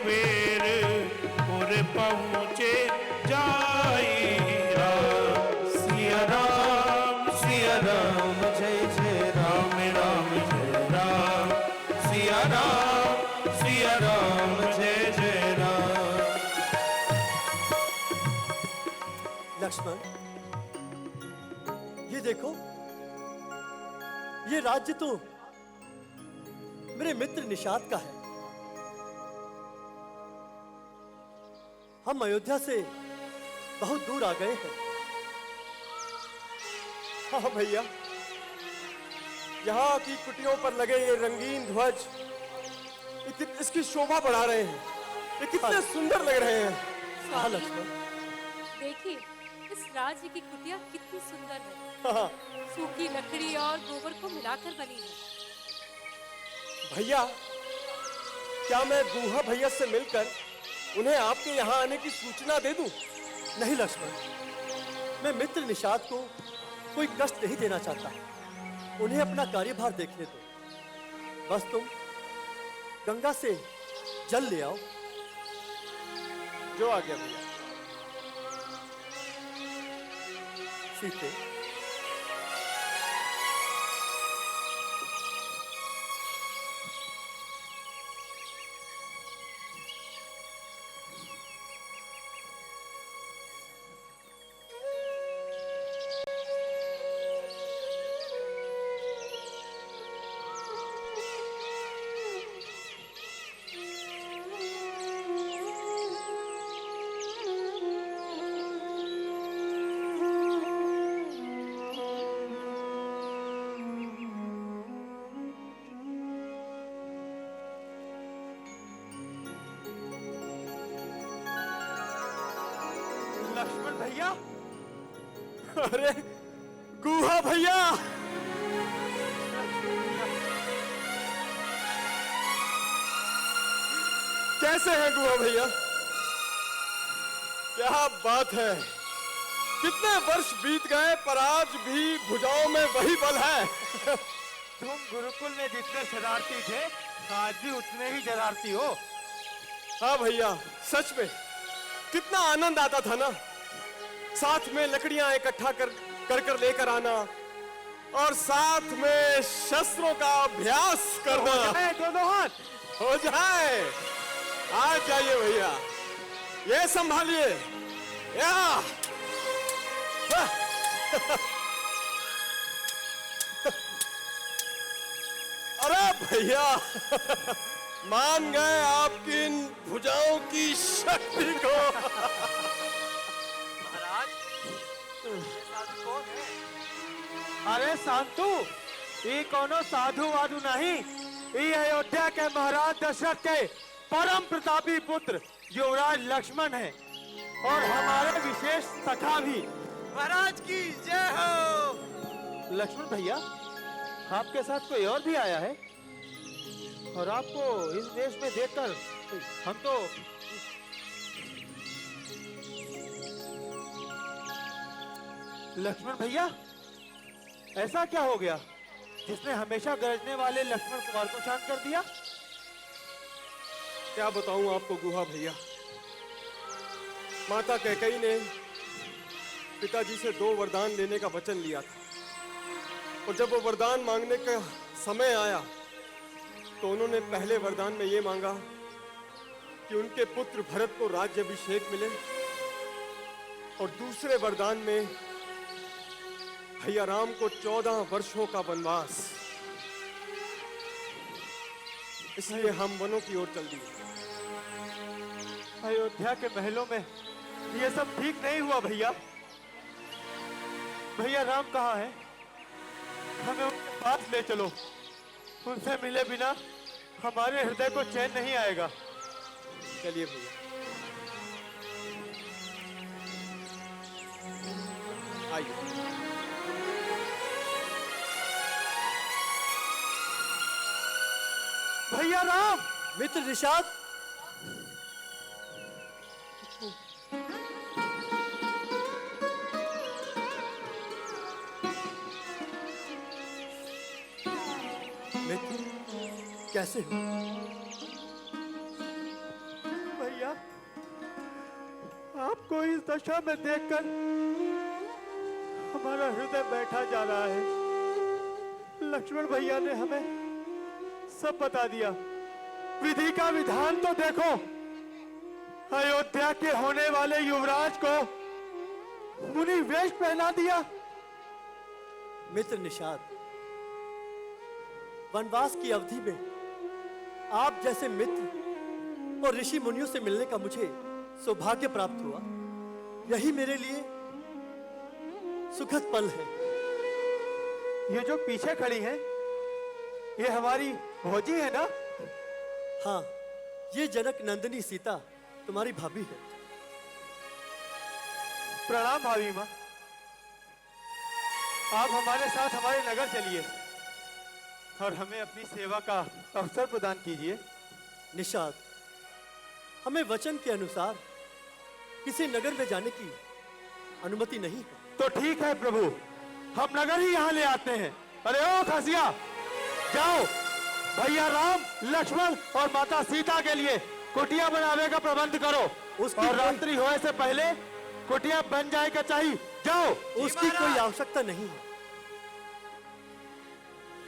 बेर पुर पहुँचे जाई राम। सिया राम जय जय राम, राम जय राम। सिया राम जय जय राम। लक्ष्मण, ये देखो, ये राज्य तो मेरे मित्र निषाद का है। हम अयोध्या से बहुत दूर आ गए हैं। हाँ भैया, यहाँ की कुटियों पर लगे ये रंगीन ध्वज इसकी शोभा बढ़ा रहे हैं। ये कितने सुंदर लग रहे हैं। हाँ लक्ष्मण, देखिए इस राज्य की कुटिया कितनी सुंदर है। हाँ सूखी लकड़ी और गोबर को मिलाकर बनी है। भैया, क्या मैं गुहा भैया से मिलकर उन्हें आपके यहाँ आने की सूचना दे दूं? नहीं लक्ष्मण, मैं मित्र निषाद को कोई कष्ट नहीं देना चाहता। उन्हें अपना कार्यभार देखने दो। बस तुम गंगा से जल ले आओ। जो आ गया भैया। सीते, लक्ष्मण भैया, अरे गुहा भैया, कैसे हैं गुहा भैया? क्या बात है, कितने वर्ष बीत गए पर आज भी भुजाओं में वही बल है। तुम गुरुकुल में जितने शरारती थे आज भी उतने ही शरारती हो। हाँ भैया, सच में कितना आनंद आता था ना, साथ में लकड़ियां इकट्ठा कर लेकर आना और साथ में शस्त्रों का अभ्यास करना। दोनों हाथ हो जाए। आ जाइए भैया, ये संभालिए। या अरे भैया, मान गए आपकी इन भुजाओं की शक्ति को। महाराज, साधु कौन है? अरे शांतु, ये कोनो साधु वाधु नहीं, ये अयोध्या के महाराज दशरथ के परम प्रतापी पुत्र युवराज लक्ष्मण है और हमारे विशेष सखा भी। महाराज की जय हो। लक्ष्मण भैया, आपके साथ कोई और भी आया है और आपको इस देश में देखकर हम तो लक्ष्मण भैया, ऐसा क्या हो गया जिसने हमेशा गरजने वाले लक्ष्मण कुमार को शांत कर दिया? क्या बताऊं आपको गुहा भैया, माता कैकेयी ने पिताजी से 2 वरदान लेने का वचन लिया था और जब वो वरदान मांगने का समय आया तो उन्होंने पहले वरदान में ये मांगा कि उनके पुत्र भरत को राज्याभिषेक मिले और दूसरे वरदान में भैया राम को 14 वर्षों का वनवास। इसलिए हम वनों की ओर चल दिए। अयोध्या के महलों में ये सब ठीक नहीं हुआ भैया। भैया राम कहाँ है? हमें उनके पास ले चलो। उनसे मिले बिना हमारे हृदय को चैन नहीं आएगा। चलिए भैया। आइए। भैया राम, मित्र निषाद, मित्र कैसे हो? को इस दशा में देखकर हमारा हृदय बैठा जा रहा है। लक्ष्मण भैया ने हमें सब बता दिया। विधि का विधान तो देखो, अयोध्या के होने वाले युवराज को मुनि वेश पहना दिया। मित्र निषाद, वनवास की अवधि में आप जैसे मित्र और ऋषि मुनियों से मिलने का मुझे सौभाग्य प्राप्त हुआ। यही मेरे लिए सुखद पल है। ये जो पीछे खड़ी है, ये हमारी भौजी है ना? हाँ, ये जनक नंदिनी सीता तुम्हारी भाभी है। प्रणाम भाभी माँ। आप हमारे साथ हमारे नगर चलिए और हमें अपनी सेवा का अवसर प्रदान कीजिए। निषाद, हमें वचन के अनुसार किसी नगर में जाने की अनुमति नहीं है। तो ठीक है प्रभु, हम नगर ही यहाँ ले आते हैं। अरे ओ खसिया, जाओ भैया राम, लक्ष्मण और माता सीता के लिए कुटिया बनावे का प्रबंध करो। उसकी और कोई- रात्रि होने से पहले कुटिया बन जाएगा चाहिए। जाओ। उसकी कोई आवश्यकता नहीं है।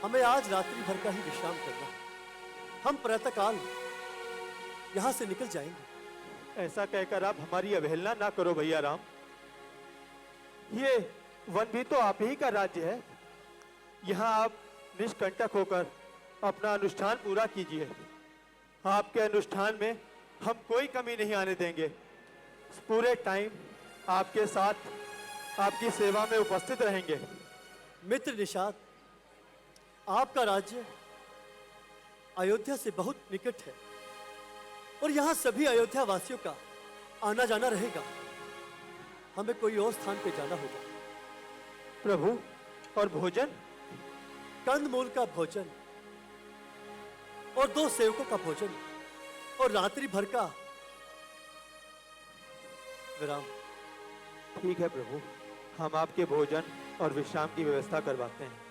हमें आज रात्रि भर का ही विश्राम करना है। हम प्रातःकाल यहां से निकल जाएंगे। ऐसा कहकर आप हमारी अवहेलना ना करो भैया राम। ये वन भी तो आप ही का राज्य है। यहाँ आप निष्कंटक होकर अपना अनुष्ठान पूरा कीजिए। आपके अनुष्ठान में हम कोई कमी नहीं आने देंगे। पूरे टाइम आपके साथ आपकी सेवा में उपस्थित रहेंगे। मित्र निषाद, आपका राज्य अयोध्या से बहुत निकट है और यहाँ सभी अयोध्या वासियों का आना जाना रहेगा। हमें कोई और स्थान पे जाना होगा। प्रभु, और भोजन? कंदमूल का भोजन और 2 सेवकों का भोजन और रात्रि भर का विराम। ठीक है प्रभु, हम आपके भोजन और विश्राम की व्यवस्था करवाते हैं।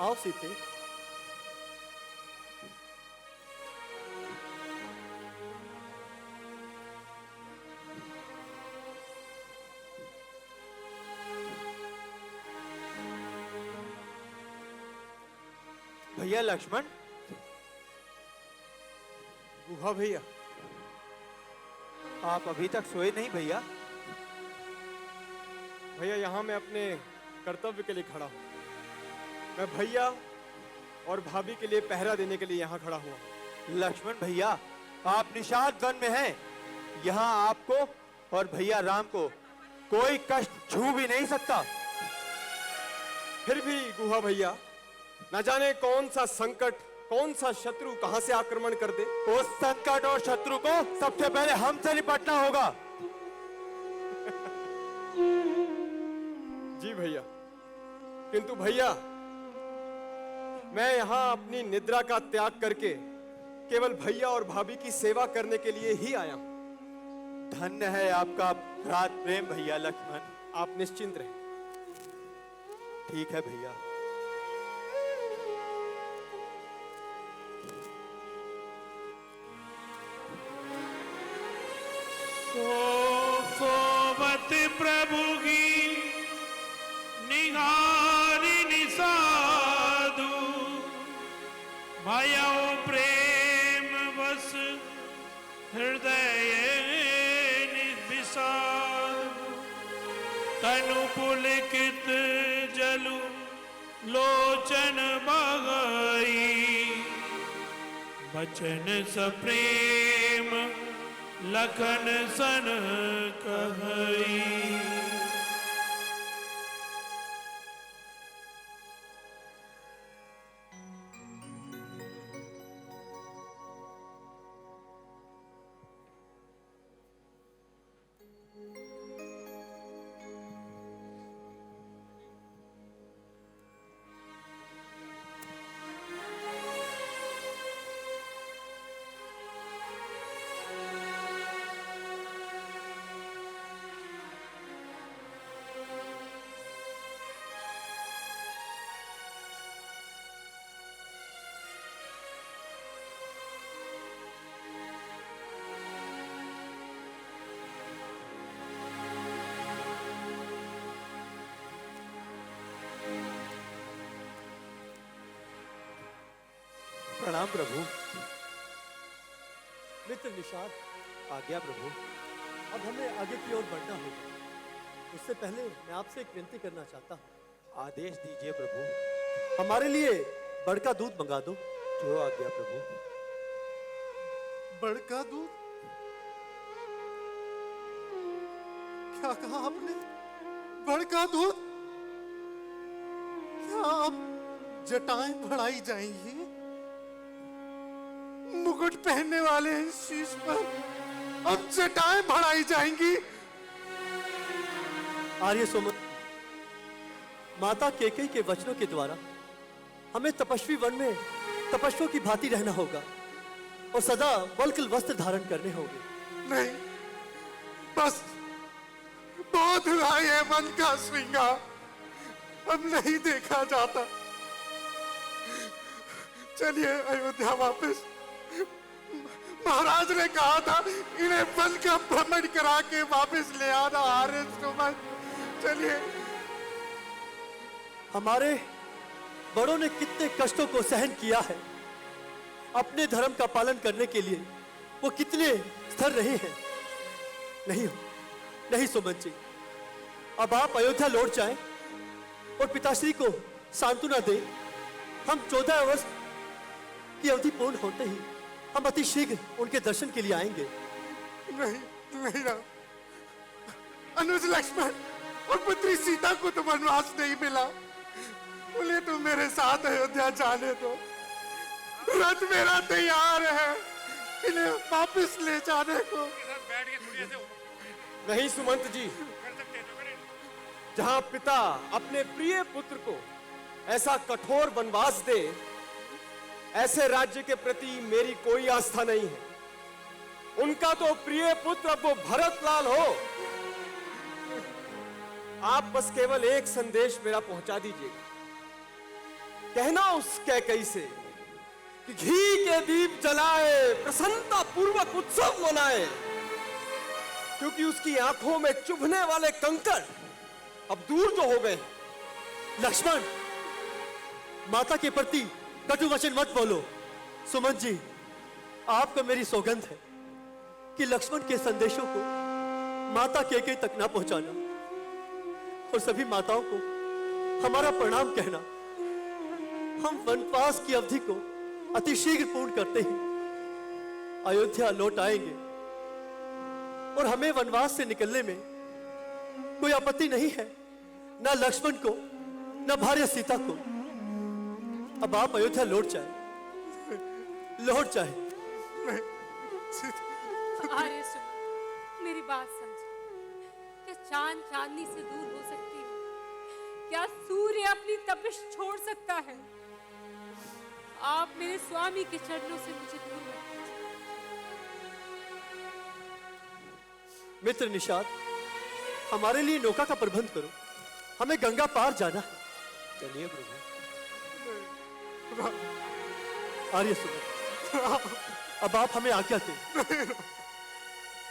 आओ सीते। भैया लक्ष्मण, गुहा भैया, आप अभी तक सोए नहीं भैया? भैया यहाँ मैं अपने कर्तव्य के लिए खड़ा हूँ। मैं भैया और भाभी के लिए पहरा देने के लिए यहाँ खड़ा हुआ। लक्ष्मण भैया, आप निषाद वन में हैं। यहाँ आपको और भैया राम को कोई कष्ट छू भी नहीं सकता। फिर भी गुहा भैया, न जाने कौन सा संकट, कौन सा शत्रु कहां से आक्रमण कर दे। उस संकट और शत्रु को सबसे पहले हमसे निपटना होगा। जी भैया, किंतु भैया मैं यहाँ अपनी निद्रा का त्याग करके केवल भैया और भाभी की सेवा करने के लिए ही आया हूं। धन्य है आपका भ्रात प्रेम भैया लक्ष्मण। आप निश्चिंत रहें। ठीक है भैया। सोवत प्रभु की निहारी निसाधु, भयो प्रेम बस हृदय निविषादु, तनु पुलकित जलु लोचन बगई, बचन सप्रेम लखन सन कहई। प्रणाम प्रभु। मित्र निषाद, आज्ञा प्रभु। अब हमें आगे की ओर बढ़ना होगा। उससे पहले मैं आपसे एक विनती करना चाहता हूँ। आदेश दीजिए प्रभु। हमारे लिए बड़का दूध मंगा दो। जो आज्ञा प्रभु। बड़का दूध? क्या कहा आपने? बड़का दूध? क्या अब जटाएं बढ़ाई जाएंगी? मुकुट पहनने वाले शीश पर अब जटाएं बढ़ाई जाएंगी? आर्य सोमन, माता केकई के वचनों के द्वारा हमें तपस्वी वन में तपस्वियों की भांति रहना होगा और सदा वल्कल वस्त्र धारण करने होंगे। नहीं, बस बहुत हुआ ये मन का श्रृंगार, अब नहीं देखा जाता। चलिए अयोध्या वापस। महाराज ने कहा था इन्हें वन का भ्रमण करा के वापस ले आना। आर्य सुमन, चलिए। हमारे बड़ों ने कितने कष्टों को सहन किया है। अपने धर्म का पालन करने के लिए वो कितने स्थिर रहे हैं। नहीं सुमन जी, अब आप अयोध्या लौट जाएं और पिताश्री को सांत्वना दें। हम 14 वर्ष की अवधि पूर्ण होते ही हम अति शीघ्र उनके दर्शन के लिए आएंगे। नहीं राम, अनुज लक्ष्मण और पुत्री सीता को तो वनवास नहीं मिला, उन्हें तो मेरे साथ अयोध्या जाने दो। रथ मेरा तैयार है इन्हें वापस ले जाने को। नहीं सुमंत जी, जहां पिता अपने प्रिय पुत्र को ऐसा कठोर वनवास दे, ऐसे राज्य के प्रति मेरी कोई आस्था नहीं है। उनका तो प्रिय पुत्र अब वो भरतलाल हो। आप बस केवल एक संदेश मेरा पहुंचा दीजिएगा। कहना उस कैकई से कि घी के दीप जलाए, प्रसन्नता पूर्वक उत्सव मनाए, क्योंकि उसकी आंखों में चुभने वाले कंकड़ अब दूर जो हो गए। लक्ष्मण, माता के प्रति कटु वचन मत बोलो। सुमन जी, आपको मेरी सौगंध है कि लक्ष्मण के संदेशों को माता केकई तक ना पहुंचाना और सभी माताओं को हमारा प्रणाम कहना। हम वनवास की अवधि को अति शीघ्र पूर्ण करते ही अयोध्या लौट आएंगे और हमें वनवास से निकलने में कोई आपत्ति नहीं है, ना लक्ष्मण को ना भार्य सीता को। अब आप अयोध्या लौट जाए। आर्य सुमन, मेरी बात समझो। क्या चांद चांदनी से दूर हो सकती है? क्या सूर्य अपनी तपिश छोड़ सकता है? आप मेरे स्वामी के चरणों से मुझे दूर मत कीजिए। मित्र निषाद, हमारे लिए नौका का प्रबंध करो, हमें गंगा पार जाना है। चलिए प्रभु। आर्य सुमन, अब आप हमें आज्ञा दें।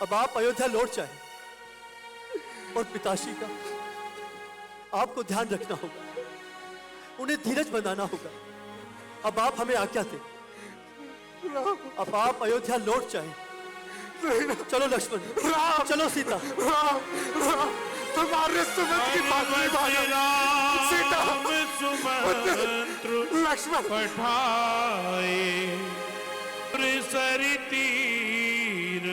अब आप अयोध्या लौट जाएं और पिताश्री का आपको ध्यान रखना होगा, उन्हें धीरज बनाना होगा। अब आप हमें आज्ञा दें। अब आप अयोध्या लौट जाएं। चलो लक्ष्मण, चलो सीता। तुम्हारे सुमंत की बात नहीं मानो। सीता, लक्ष्मण पठाए सरि तीर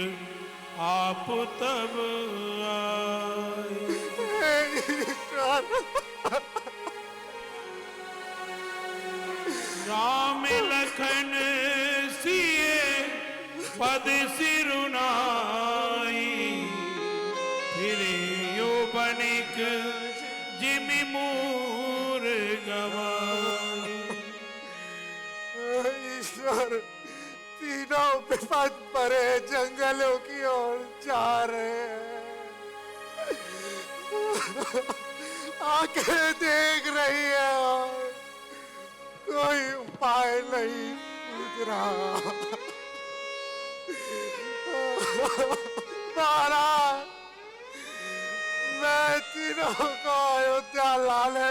आप तब आए। राम लखन सिए पद सिरुनाई, फिरे यौवनिक जिमि मूर गवाई। ईश्वर, तीनों विपद परे जंगलों की ओर जा रहे हैं। आंखें देख रही है और कोई उपाय नहीं सूझ रहा। महाराज, मैं तीनों को अयोध्या लाने